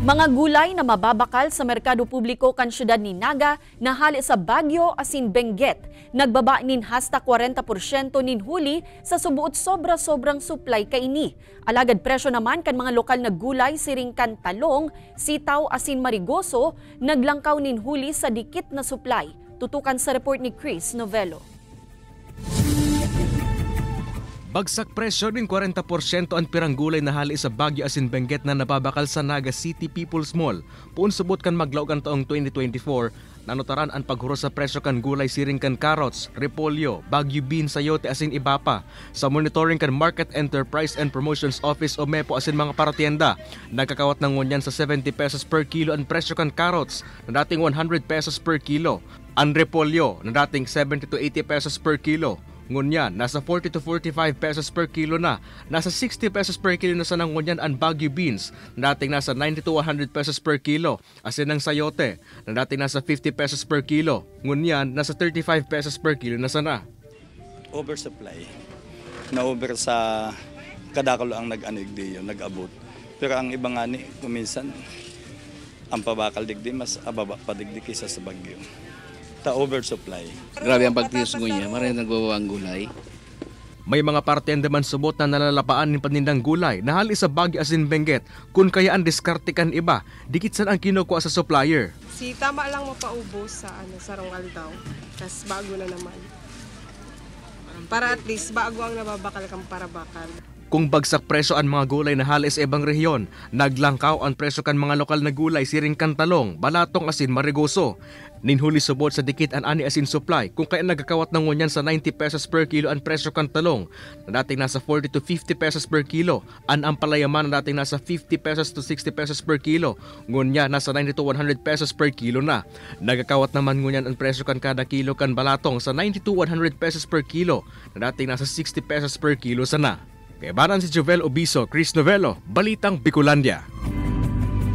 Mga gulay na mababakal sa merkado publiko kan syudad ni Naga na hali sa Baguio asin Benguet. Nagbaba nin hasta 40% nin huli sa subuot sobra-sobrang supply kaini. Alagad presyo naman kan mga lokal na gulay siring kan talong, sitaw asin marigoso, naglangkaw nin huli sa dikit na supply. Tutukan sa report ni Chris Novello. Bagsak presyo din 40% ang pirang gulay na hali sa Baguio asin Benguet na nababakal sa Naga City People's Mall. Puun subot kan maglaw kan taong 2024, nanotaran ang paghuro sa presyo kan gulay siring kan carrots, repolyo, Baguio beans, sayote asin iba pa. Sa monitoring kan Market Enterprise and Promotions Office o MEPO asin mga paratienda, nagkakawat ng ngunyan sa 70 pesos per kilo ang presyo kan carrots na dating 100 pesos per kilo. Ang repolyo na dating 70 to 80 pesos per kilo. Ngunyan, nasa 40 to 45 pesos per kilo na. Nasa 60 pesos per kilo na sa ngunyan ang Baguio beans, na dating nasa 90 to 100 pesos per kilo. Asin ang sayote, na dating nasa 50 pesos per kilo. Ngunyan, nasa 35 pesos per kilo na sana. Oversupply. Na-over sa kadakalo ang nag-abot. Pero ang iba nga ni, kuminsan, ang pabakal digdi, mas ababa pa digdi kaysa sa Baguio. Oversupply. Grabe ang pagtios niya, maraming nagbabawang gulay. May mga partienda man subot na nalalapaan ng panindang gulay na hali sa Baguio asin Benguet kung kaya ang diskarte kan iba, dikit san ang kinukuha sa supplier. Si tama lang mapaubos sa rongal daw, tas bago na naman. Para at least bago ang nababakal kang para bakal. Kung bagsak presyo ang mga gulay na hali sa ibang rehiyon, naglangkaw ang presyo kan mga lokal na gulay siring kan talong, balatong asin marigoso. Ninhuli subot sa dikit ang ani asin supply kung kaya nagkakawat ng ngunyan sa 90 pesos per kilo ang presyo kan talong na dating nasa 40 to 50 pesos per kilo. Ang ampalayaman na dating nasa 50 pesos to 60 pesos per kilo. Ngunya nasa 90 to 100 pesos per kilo na. Nagkakawat naman ngunyan ang presyo kan kada kilo kan balatong sa 90 to 100 pesos per kilo na dating nasa 60 pesos per kilo sana. Kaya banan si Jovel Obiso, Chris Novello, Balitang Bicolandia.